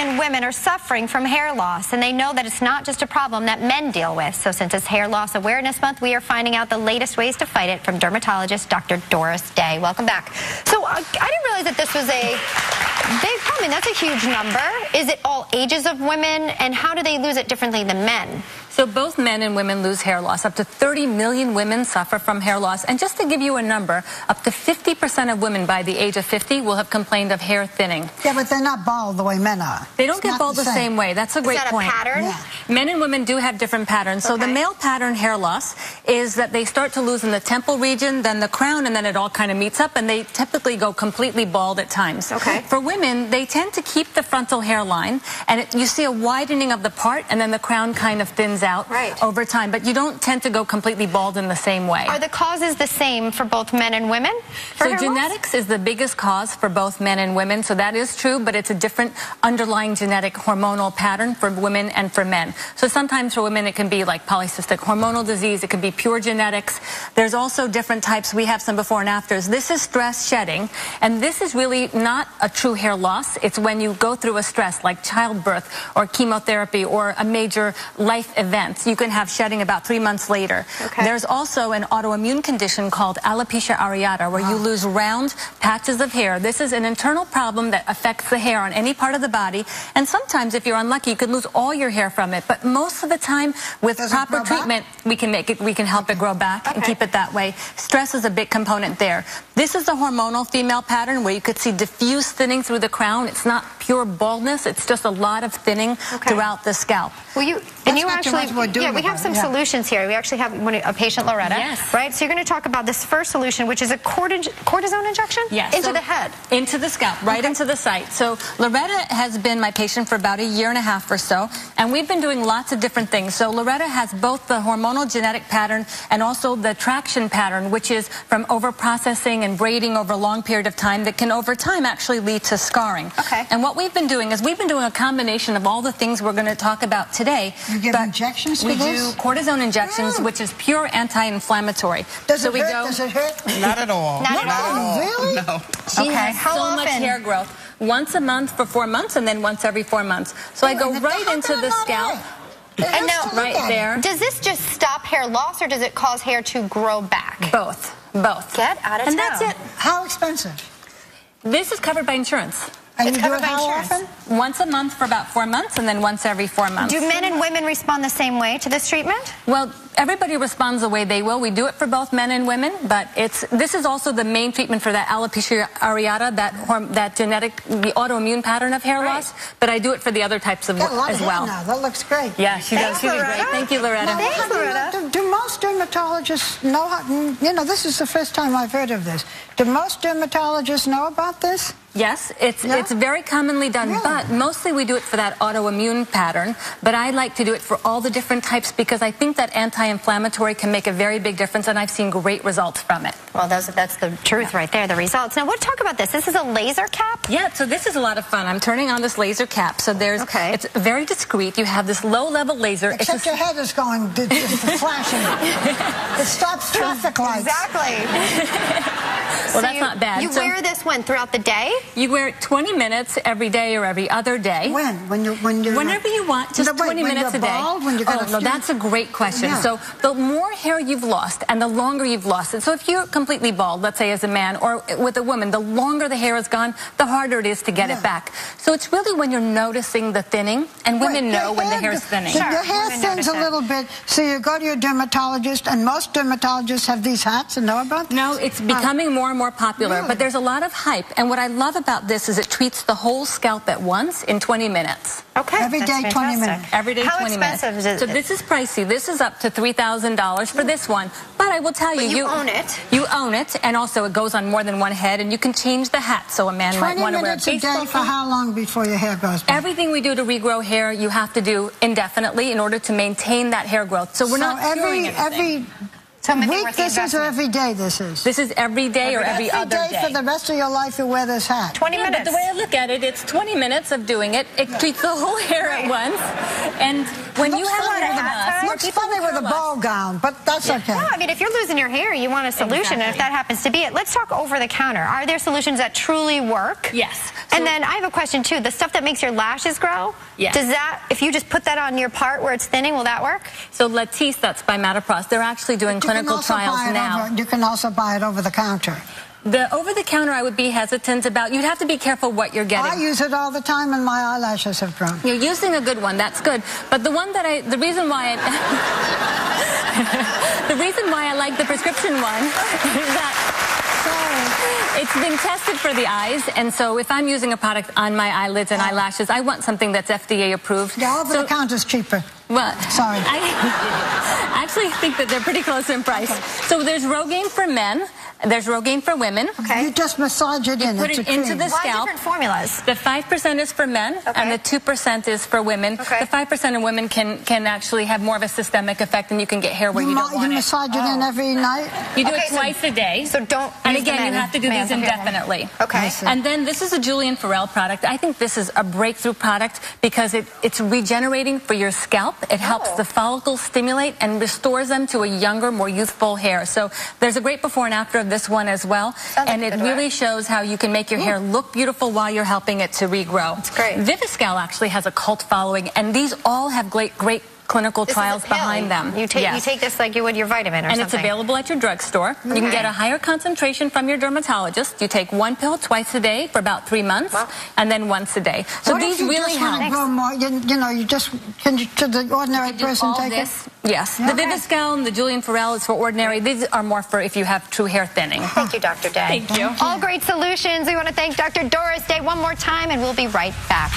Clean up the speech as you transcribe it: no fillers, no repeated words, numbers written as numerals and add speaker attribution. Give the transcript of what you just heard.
Speaker 1: million women are suffering from hair loss, and they know that it's not just a problem that men deal with. So since it's Hair Loss Awareness Month, we are finding out the latest ways to fight it from dermatologist Dr. Doris Day. Welcome back. So I didn't realize that this was a big problem. That's a huge number. Is it all ages of women, and how do they lose it differently than men?
Speaker 2: So both men and women lose hair loss. Up to 30 million women suffer from hair loss. And just to give you a number, up to 50% of women by the age of 50 will have complained of hair thinning.
Speaker 3: Yeah, but they're not bald the way men are.
Speaker 2: They don't get bald the same way. That's a great point.
Speaker 1: Is that a pattern?
Speaker 3: Yeah.
Speaker 2: Men and women do have different patterns. So the male pattern hair loss is that they start to lose in the temple region, then the crown, and then it all kind of meets up, and they typically go completely bald at times.
Speaker 1: Okay.
Speaker 2: For women, they tend to keep the frontal hairline, and you see a widening of the part, and then the crown kind of thins out over time. But you don't tend to go completely bald in the same way.
Speaker 1: Are the causes the same for both men and women?
Speaker 2: So genetics is the biggest cause for both men and women, so that is true, but it's a different underlying genetic hormonal pattern for women and for men. So sometimes for women it can be like polycystic hormonal disease, it can be pure genetics. There's also different types. We have some before and afters. This is stress shedding, and this is really not a true hair loss. It's when you go through a stress like childbirth or chemotherapy or a major life event. You can have shedding about 3 months later. There's also an autoimmune condition called alopecia areata, where you lose round patches of hair. This is an internal problem that affects the hair on any part of the body, and sometimes if you're unlucky you could lose all your hair from it, but most of the time with proper treatment we can help it grow back and keep it that way. Stress is a big component there. This is a hormonal female pattern where you could see diffuse thinning through the crown. It's not pure baldness, it's just a lot of thinning throughout the scalp.
Speaker 1: Well, we have some solutions here. We actually have a patient, Loretta, right? So you're going to talk about this first solution, which is a cortisone injection into the head.
Speaker 2: Into the scalp, right into the site. So Loretta has been my patient for about a year and a half or so, and we've been doing lots of different things. So Loretta has both the hormonal genetic pattern and also the traction pattern, which is from over-processing and braiding over a long period of time that can over time actually lead to scarring. And what we've been doing is we've been doing a combination of all the things we're going to talk about today.
Speaker 3: You give injections for this?
Speaker 2: We do cortisone injections, which is pure anti-inflammatory.
Speaker 3: Does it hurt? Does it hurt?
Speaker 4: Not at all.
Speaker 1: Not at all.
Speaker 3: Really?
Speaker 4: No.
Speaker 2: She has so much hair growth. Once a month for 4 months, and then once every 4 months. So I go right into the scalp.
Speaker 1: And now,
Speaker 2: right there.
Speaker 1: Does this just stop hair loss, or does it cause hair to grow back?
Speaker 2: Both. Both.
Speaker 1: Get out of town.
Speaker 2: And that's it.
Speaker 3: How expensive?
Speaker 2: This is covered by insurance.
Speaker 3: And
Speaker 1: it's
Speaker 3: you do
Speaker 1: covered
Speaker 3: it
Speaker 1: by
Speaker 3: how
Speaker 1: insurance.
Speaker 3: often?
Speaker 2: Once a month for about 4 months, and then once every 4 months.
Speaker 1: Do men and women respond the same way to this treatment?
Speaker 2: Well, everybody responds the way they will. We do it for both men and women, but this is also the main treatment for that alopecia areata, that genetic, the autoimmune pattern of hair loss. But I do it for the other types of as well.
Speaker 3: Now. That looks great.
Speaker 2: Yeah, she does. She did great. Thank you, Loretta.
Speaker 1: Thanks, Loretta.
Speaker 3: Do most dermatologists know how? You know, this is the first time I've heard of this. Do most dermatologists know about this?
Speaker 2: Yes, it's very commonly done, but mostly we do it for that autoimmune pattern. But I like to do it for all the different types because I think that anti-inflammatory can make a very big difference, and I've seen great results from it.
Speaker 1: Well, that's the truth right there, the results. Now, talk about this. This is a laser cap?
Speaker 2: Yeah, so this is a lot of fun. I'm turning on this laser cap. So it's very discreet. You have this low-level laser.
Speaker 3: Except your head is going flashing. It stops traffic lights.
Speaker 1: Exactly.
Speaker 2: Well, that's not bad.
Speaker 1: You wear this throughout the day?
Speaker 2: You wear it 20 minutes every day or every other day.
Speaker 3: When?
Speaker 2: Whenever you want, just 20 minutes a day.
Speaker 3: Bald, when
Speaker 2: no, that's a great question. So the more hair you've lost and the longer you've lost it. So if you're completely bald, let's say as a man or with a woman, the longer the hair is gone, the harder it is to get it back. So it's really when you're noticing the thinning, and women know when the hair is thinning.
Speaker 3: Your hair thins a little bit, so you go to your dermatologist, and most dermatologists have these hats and know about this?
Speaker 2: No, it's becoming more and more popular, but there's a lot of hype. And what I love about this is it treats the whole scalp at once in 20 minutes.
Speaker 3: Every day, 20 minutes.
Speaker 2: Every day, 20 minutes.
Speaker 1: How expensive is it?
Speaker 2: So this is pricey. This is up to $3,000 for this one. But I will tell you,
Speaker 1: you own it.
Speaker 2: You own it, and also it goes on more than one head, and you can change the hat. So a man might want to wear a
Speaker 3: 20 minutes a day for how long before your hair goes back?
Speaker 2: Everything we do to regrow hair, you have to do indefinitely in order to maintain that hair growth. So we're not curing anything.
Speaker 3: Week this is, or every day this is?
Speaker 2: This is every day or every other day.
Speaker 3: Every day for the rest of your life you wear this hat?
Speaker 1: 20 minutes.
Speaker 2: But the way I look at it, it's 20 minutes of doing it. It treats the whole hair at once. And when you have
Speaker 3: funny
Speaker 2: a
Speaker 3: with
Speaker 2: hat,
Speaker 3: looks funny with a ball gown, but that's okay.
Speaker 1: No, I mean, if you're losing your hair, you want a solution, and if that happens to be it, let's talk over the counter. Are there solutions that truly work?
Speaker 2: Yes.
Speaker 1: And then I have a question too. The stuff that makes your lashes grow,
Speaker 2: yes.
Speaker 1: Does that, if you just put that on your part where it's thinning, will that work?
Speaker 2: So Latisse, that's by Matapros. They're actually doing clinical trials now.
Speaker 3: You can also buy it over the counter.
Speaker 2: The over-the-counter, I would be hesitant about. You'd have to be careful what you're getting.
Speaker 3: I use it all the time, and my eyelashes have grown.
Speaker 2: You're using a good one. That's good. But the one that the reason why I like the prescription one is that it's been tested for the eyes, and so if I'm using a product on my eyelids and eyelashes, I want something that's FDA approved.
Speaker 3: Yeah, over-the-counter is cheaper.
Speaker 2: Well,
Speaker 3: sorry.
Speaker 2: I actually think that they're pretty close in price. Okay. So there's Rogaine for men. There's Rogaine for women.
Speaker 1: Okay.
Speaker 3: You just massage it in.
Speaker 2: Put it into the scalp.
Speaker 1: Why different formulas?
Speaker 2: The 5% is for men, and the 2% is for women.
Speaker 1: Okay.
Speaker 2: The 5% in women can actually have more of a systemic effect, and you can get hair where you don't want it.
Speaker 3: You massage it in every night?
Speaker 2: You do it twice a day.
Speaker 1: So don't.
Speaker 2: And again, you have to do these indefinitely.
Speaker 1: Okay.
Speaker 2: And then this is a Julian Farrell product. I think this is a breakthrough product because it's regenerating for your scalp. It helps the follicles stimulate and restores them to a younger, more youthful hair. So there's a great before and after of this one as well. And it really shows how you can make your hair look beautiful while you're helping it to regrow.
Speaker 1: It's great.
Speaker 2: Viviscal actually has a cult following, and these all have great clinical trials behind them.
Speaker 1: You take this like you would your vitamin or something.
Speaker 2: And it's available at your drugstore. You can get a higher concentration from your dermatologist. You take one pill twice a day for about 3 months, and then once a day. So these really help.
Speaker 3: Should the ordinary person take it?
Speaker 2: Yes. The Viviscal and the Julian Farrell is for ordinary. These are more for if you have true hair thinning.
Speaker 1: Thank you, Dr. Day.
Speaker 2: Thank you.
Speaker 1: All great solutions. We want to thank Dr. Doris Day one more time, and we'll be right back.